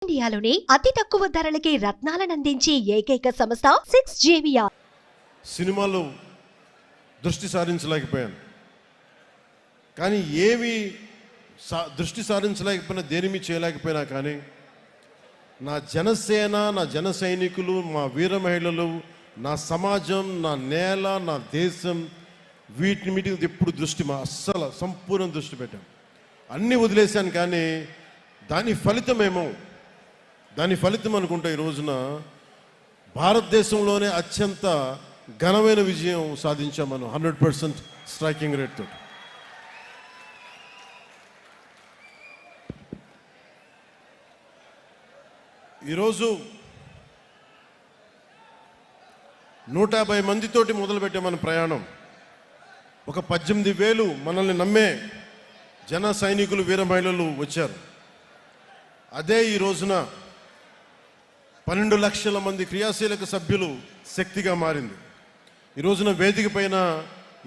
ఇండియాలోనే అతి తక్కువ ధరలకి రత్నాలను అందించే ఏకైక సంస్థ 6JVR. సినిమాలో దృష్టి సారించలేకపోయాను, కానీ ఏవి దృష్టి సారించలేకపోయినా, దేనిమి చేయలేకపోయినా, కానీ నా జనసేన, నా జన సైనికులు, మా వీర మహిళలు, నా సమాజం, నా నేల, నా దేశం, వీటిని మీద ఎప్పుడు దృష్టి అస్సలు సంపూర్ణ దృష్టి పెట్టాను. అన్నీ వదిలేశాను, కానీ దాని ఫలితం అనుకుంటే ఈ రోజున భారతదేశంలోనే అత్యంత ఘనమైన విజయం సాధించాం మనం 100% స్ట్రైకింగ్ రేట్ తోటి. ఈరోజు 150 మందితోటి మొదలుపెట్టే మన ప్రయాణం. ఒక 18,000 మనల్ని నమ్మే జన సైనికులు, వీర మహిళలు వచ్చారు. అదే ఈ రోజున 12 లక్షల మంది క్రియాశీలక సభ్యులు శక్తిగా మారింది. ఈ రోజున వేదిక పైన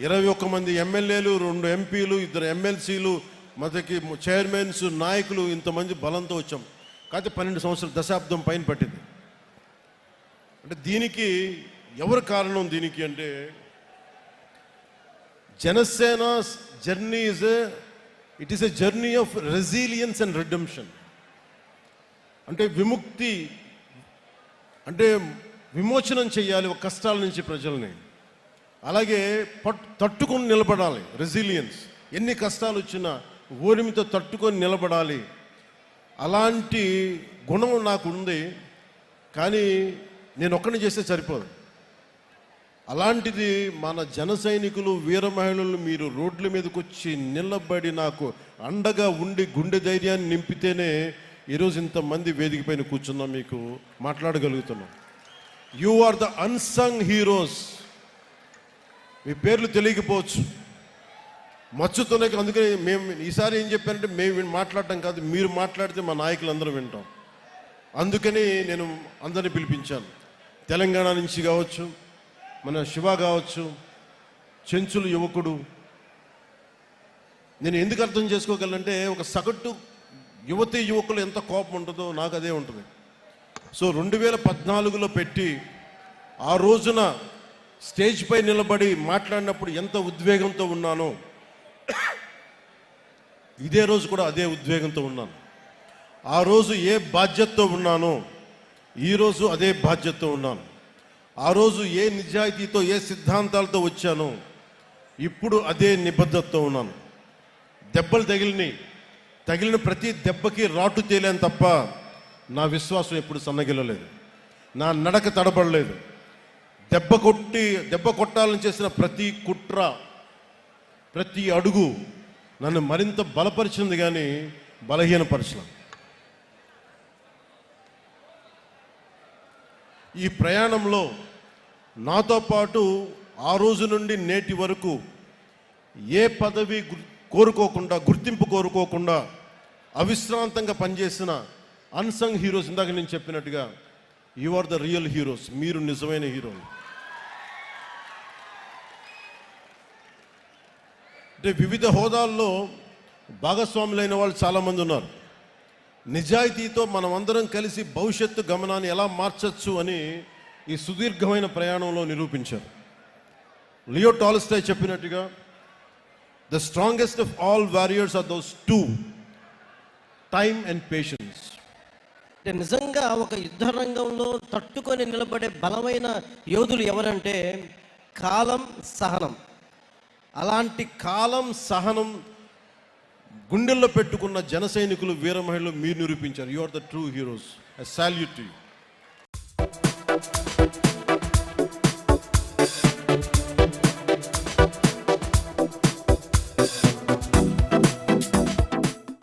21 మంది ఎమ్మెల్యేలు, 2 ఎంపీలు, 2 ఎమ్మెల్సీలు, మనకి చైర్మన్స్, నాయకులు, ఇంతమంది బలంతో వచ్చాం. కాకపోతే 12 సంవత్సరాల దశాబ్దం పైన పట్టింది. అంటే దీనికి ఎవరు కారణం? దీనికి అంటే Janasena journey it is a journey of resilience and redemption. అంటే విముక్తి, అంటే విమోచనం చేయాలి ఒక కష్టాల నుంచి ప్రజల్ని. అలాగే తట్టుకొని నిలబడాలి, రెసిలియన్స్. ఎన్ని కష్టాలు వచ్చినా ఓరిమితో తట్టుకొని నిలబడాలి. అలాంటి గుణం నాకు ఉంది, కానీ నేను ఒక్కడిని చేస్తే సరిపోదు. అలాంటిది మన జన సైనికులు, వీర మహిళలు మీరు రోడ్ల మీదకి వచ్చి నిలబడి నాకు అండగా ఉండి గుండె ధైర్యాన్ని నింపితేనే ఈరోజు ఇంతమంది వేదిక పైన కూర్చున్నాం, మీకు మాట్లాడగలుగుతున్నాం. You are the unsung heroes. మీ పేర్లు తెలియకపోవచ్చు, మచ్చుతోనే. అందుకని మేము ఈసారి ఏం చెప్పానంటే, మేము మాట్లాడటం కాదు, మీరు మాట్లాడితే మా నాయకులందరూ వింటాం. అందుకని నేను అందరినీ పిలిపించాను. తెలంగాణ నుంచి కావచ్చు, మన శివ కావచ్చు, చెంచులు యువకుడు. నేను ఎందుకు అర్థం చేసుకోగలంటే, ఒక సగటు యువతి యువకులు ఎంత కోపం ఉంటుందో నాకు అదే ఉంటుంది. సో 2014లో పెట్టి ఆ రోజున స్టేజ్ పై నిలబడి మాట్లాడినప్పుడు ఎంత ఉద్వేగంతో ఉన్నానో, ఇదే రోజు కూడా అదే ఉద్వేగంతో ఉన్నాను. ఆ రోజు ఏ బాధ్యతతో ఉన్నానో ఈరోజు అదే బాధ్యతతో ఉన్నాను. ఆ రోజు ఏ నిజాయితీతో, ఏ సిద్ధాంతాలతో వచ్చానో ఇప్పుడు అదే నిబద్ధతతో ఉన్నాను. దెబ్బలు తగిలిన ప్రతి దెబ్బకి రాటు తేలేను తప్ప నా విశ్వాసం ఎప్పుడు సన్నగిల్లలేదు, నా నడక తడబడలేదు. దెబ్బ కొట్టాలని చేసిన ప్రతి కుట్ర, ప్రతి అడుగు నన్ను మరింత బలపరిచింది, కానీ బలహీనపరచలేదు. ఈ ప్రయాణంలో నాతో పాటు ఆ రోజు నుండి నేటి వరకు ఏ పదవి కోరుకోకుండా, గుర్తింపు కోరుకోకుండా అవిశ్రాంతంగా పనిచేసిన అన్సంగ్ హీరోస్. ఇందాక నేను చెప్పినట్టుగా you are the real heroes. మీరు నిజమైన హీరోలు. అంటే వివిధ హోదాల్లో భాగస్వాములైన వాళ్ళు చాలామంది ఉన్నారు. నిజాయితీతో మనమందరం కలిసి భవిష్యత్తు గమనాన్ని ఎలా మార్చచ్చు అని ఈ సుదీర్ఘమైన ప్రయాణంలో నిరూపించారు. లియో టాల్స్టాయ్ చెప్పినట్టుగా, the strongest of all warriors are those 2, time and patience. అంటే నిజంగా ఒక యుద్ధ రంగంలో తట్టుకొని నిలబడే బలమైన యోధులు ఎవరంటే కాలం, సహనం. అలాంటి కాలం, సహనం గుండెల్లో పెట్టుకున్న జన సైనికులు, వీర మహిళలు మీరు నిరూపించారు. You are the true heroes. I salute you.